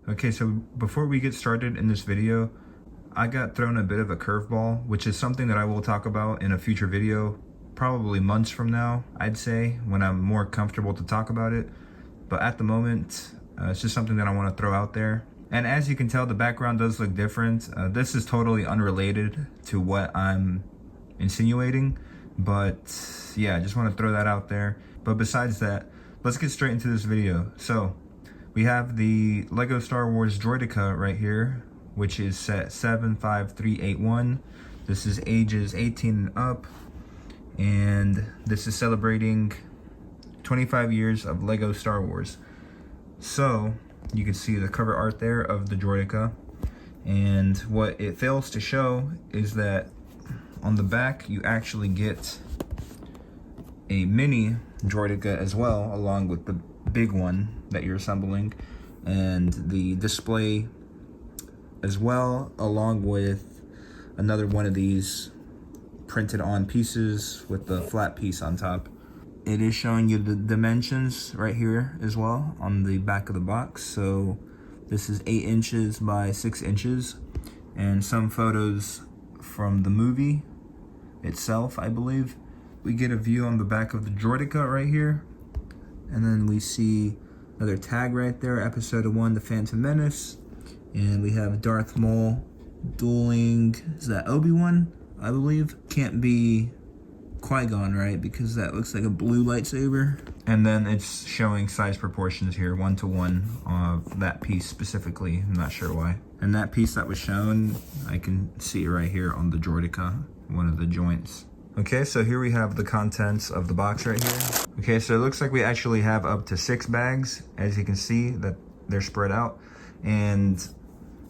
Okay, so before we get started in this video, I got thrown a bit of a curveball, which is something that I will talk about in a future video, probably months from now, I'd say, when I'm more comfortable to talk about it. But at the moment, it's just something that I want to throw out there. And as you can tell, the background does look different. This is totally unrelated to what I'm insinuating, but yeah, I just want to throw that out there. But besides that, let's get straight into this video. So we have the Lego Star Wars Droideka right here, which is set 75381. This is ages 18 and up, and this is celebrating 25 years of Lego Star Wars. So you can see the cover art there of the Droideka, and what it fails to show is that on the back you actually get a mini Droideka as well, along with the big one that you're assembling, and the display as well, along with another one of these printed on pieces with the flat piece on top. It is showing you the dimensions right here as well on the back of the box. So this is 8 inches by 6 inches, and some photos from the movie itself, I believe. We get a view on the back of the Droideka right here, and then we see another tag right there, Episode 1, The Phantom Menace. And we have Darth Maul dueling, is that Obi-Wan, I believe? Can't be Qui-Gon, right? Because that looks like a blue lightsaber. And then it's showing size proportions here, 1-to-1 of that piece specifically. I'm not sure why. And that piece that was shown, I can see it right here on the Droideka, one of the joints. Okay, so here we have the contents of the box right here. Okay, so it looks like we actually have up to 6 bags, as you can see that they're spread out. And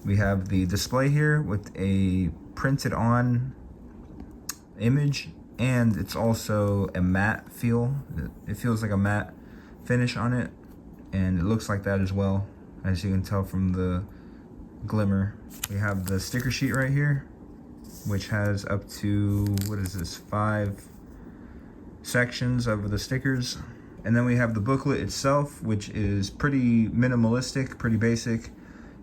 we have the display here with a printed on image, and it's also a matte feel. It feels like a matte finish on it, and it looks like that as well, as you can tell from the glimmer. We have the sticker sheet right here, which has up to, what is this, 5 sections of the stickers. And then we have the booklet itself, which is pretty minimalistic, pretty basic.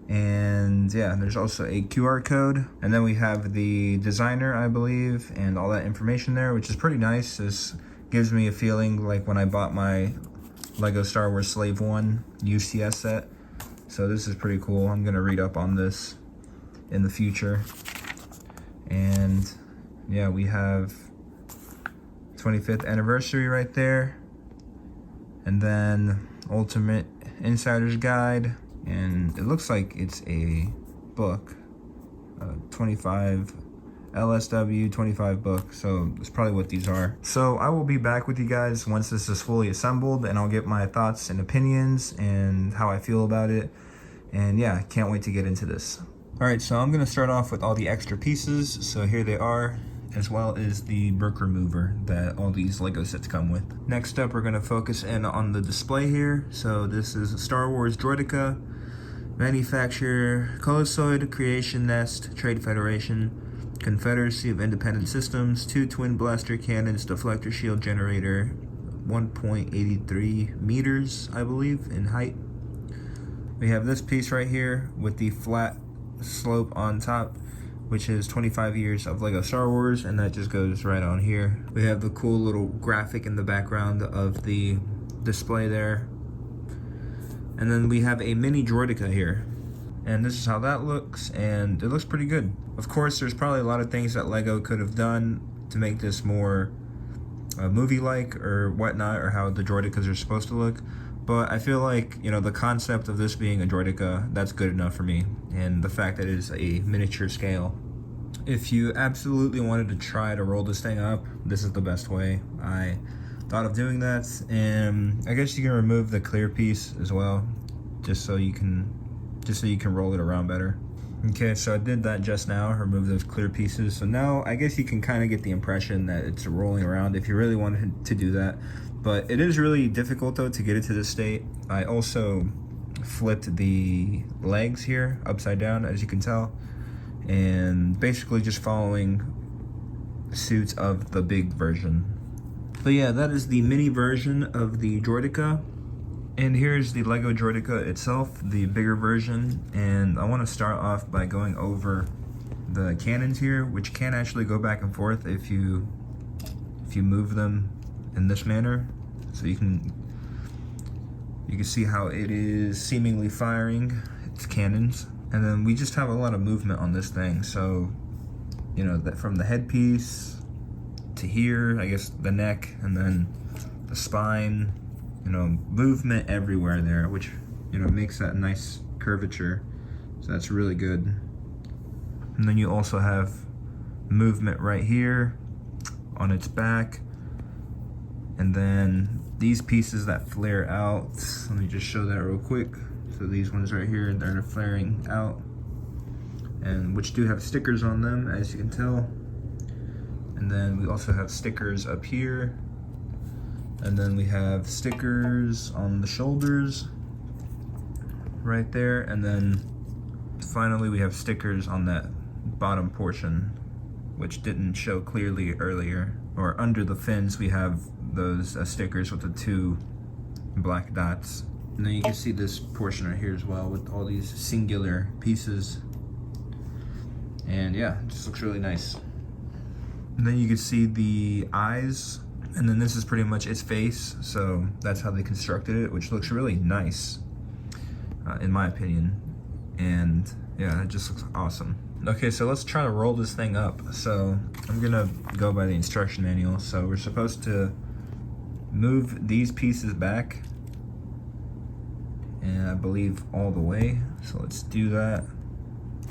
And yeah, there's also a QR code. And then we have the designer, I believe, and all that information there, which is pretty nice. This gives me a feeling like when I bought my Lego Star Wars Slave 1 UCS set. So this is pretty cool. I'm gonna read up on this in the future. And yeah, we have 25th anniversary right there. And then Ultimate Insider's Guide. And it looks like it's a book, 25 LSW 25 book. So that's probably what these are. So I will be back with you guys once this is fully assembled, and I'll get my thoughts and opinions and how I feel about it. And yeah, can't wait to get into this. All right, so I'm gonna start off with all the extra pieces. So here they are, as well as the brick remover that all these Lego sets come with. Next up, we're gonna focus in on the display here. So this is a Star Wars Droideka, manufacturer Colosoid, Creation Nest, Trade Federation, Confederacy of Independent Systems, 2 twin blaster cannons, deflector shield generator, 1.83 meters, I believe, in height. We have this piece right here with the flat slope on top, which is 25 years of Lego Star Wars, and that just goes right on here. We have the cool little graphic in the background of the display there. And then we have a mini Droideka here. And this is how that looks, and it looks pretty good. Of course, there's probably a lot of things that Lego could have done to make this more movie-like or whatnot, or how the Droidekas are supposed to look. But I feel like, you know, the concept of this being a Droideka, that's good enough for me. And the fact that it is a miniature scale. If you absolutely wanted to try to roll this thing up, this is the best way. I thought of doing that, and I guess you can remove the clear piece as well, just so you can roll it around better. Okay, so I did that just now, remove those clear pieces. So now I guess you can kind of get the impression that it's rolling around if you really wanted to do that. But it is really difficult though to get it to this state. I also flipped the legs here upside down, as you can tell, and basically just following suits of the big version. But yeah, that is the mini version of the Droideka. And here's the Lego Droideka itself, the bigger version, and I want to start off by going over the cannons here, which can actually go back and forth if you move them in this manner. So you can see how it is seemingly firing its cannons. And then we just have a lot of movement on this thing. So, you know, that from the headpiece to here, I guess the neck, and then the spine, you know, movement everywhere there, which, you know, makes that nice curvature. So that's really good. And then you also have movement right here on its back. And then these pieces that flare out, let me just show that real quick. So these ones right here, they're flaring out, and which do have stickers on them, as you can tell. And then we also have stickers up here. And then we have stickers on the shoulders right there. And then finally we have stickers on that bottom portion, which didn't show clearly earlier. Or under the fins we have those stickers with the 2 black dots. And then you can see this portion right here as well with all these singular pieces. And yeah, it just looks really nice. And then you can see the eyes. And then this is pretty much its face, so that's how they constructed it, which looks really nice, in my opinion. And yeah, it just looks awesome. Okay, so let's try to roll this thing up. So I'm gonna go by the instruction manual. So we're supposed to move these pieces back, and I believe all the way. So let's do that.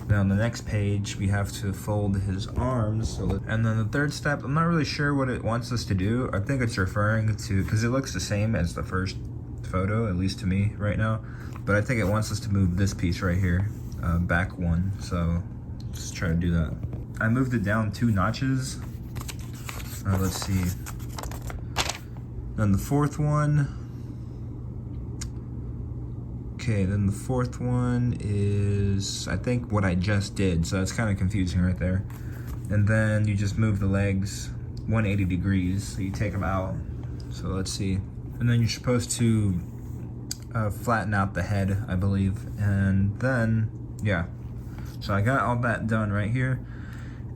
Then on the next page, we have to fold his arms. And then the third step, I'm not really sure what it wants us to do. I think it's referring to, because it looks the same as the first photo, at least to me right now. But I think it wants us to move this piece right here, back 1. So let's try to do that. I moved it down 2 notches. Let's see. Then the 4th one. Okay, then the 4th one is, I think, what I just did, so that's kind of confusing right there. And then you just move the legs 180 degrees, so you take them out. So let's see. And then you're supposed to flatten out the head, I believe. And then, yeah. So I got all that done right here.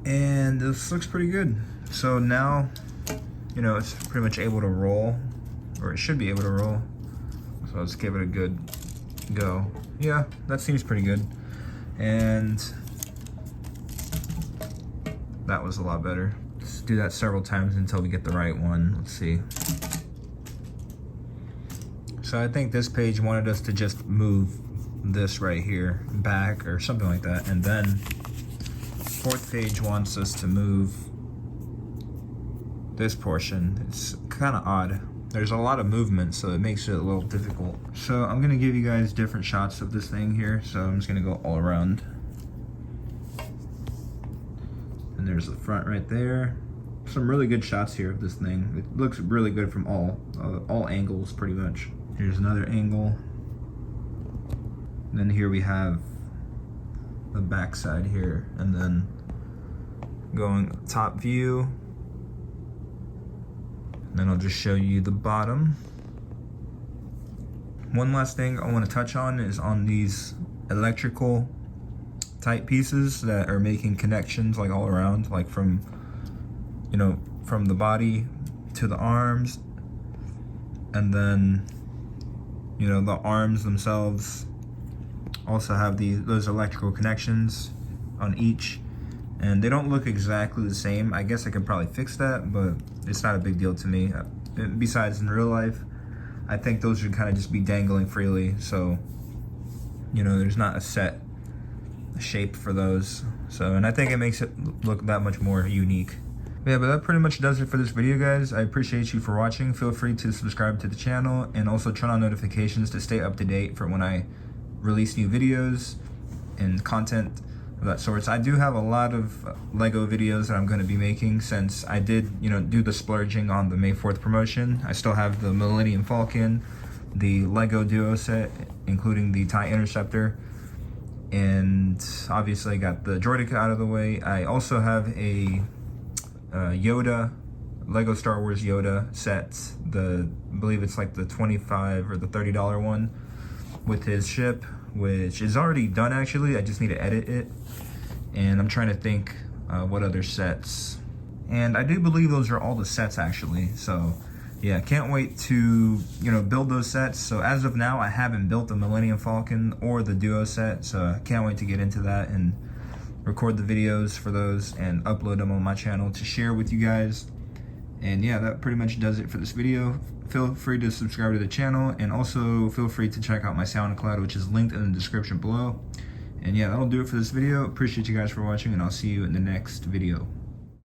And this looks pretty good. So now, you know, it's pretty much able to roll, or it should be able to roll. So let's give it a good go. Yeah, that seems pretty good. And that was a lot better. Let's do that several times until we get the right one. Let's see. So I think this page wanted us to just move this right here back or something like that, and then 4th page wants us to move this portion. It's kind of odd. There's a lot of movement, so it makes it a little difficult. So I'm gonna give you guys different shots of this thing here. So I'm just gonna go all around. And there's the front right there. Some really good shots here of this thing. It looks really good from all angles, pretty much. Here's another angle. And then here we have the back side here, and then going top view. Then I'll just show you the bottom. One last thing I want to touch on is on these electrical type pieces that are making connections like all around, like from, you know, from the body to the arms, and then, you know, the arms themselves also have those electrical connections on each. And they don't look exactly the same. I guess I could probably fix that, but it's not a big deal to me. Besides, in real life, I think those should kind of just be dangling freely. So, you know, there's not a set shape for those. So, and I think it makes it look that much more unique. Yeah, but that pretty much does it for this video, guys. I appreciate you for watching. Feel free to subscribe to the channel and also turn on notifications to stay up to date for when I release new videos and content of that sorts. I do have a lot of Lego videos that I'm going to be making since I did, you know, do the splurging on the May 4th promotion. I still have the Millennium Falcon, the Lego Duo set, including the TIE Interceptor, and obviously I got the Droideka out of the way. I also have a Yoda Lego Star Wars Yoda sets. I believe it's like the $25 or the $30 one with his ship, which is already done actually. I just need to edit it. And I'm trying to think what other sets. And I do believe those are all the sets actually. So yeah, can't wait to, build those sets. So as of now, I haven't built the Millennium Falcon or the Duo set. So I can't wait to get into that and record the videos for those and upload them on my channel to share with you guys. And yeah, that pretty much does it for this video. Feel free to subscribe to the channel, and also feel free to check out my SoundCloud, which is linked in the description below. And yeah, that'll do it for this video. Appreciate you guys for watching, and I'll see you in the next video.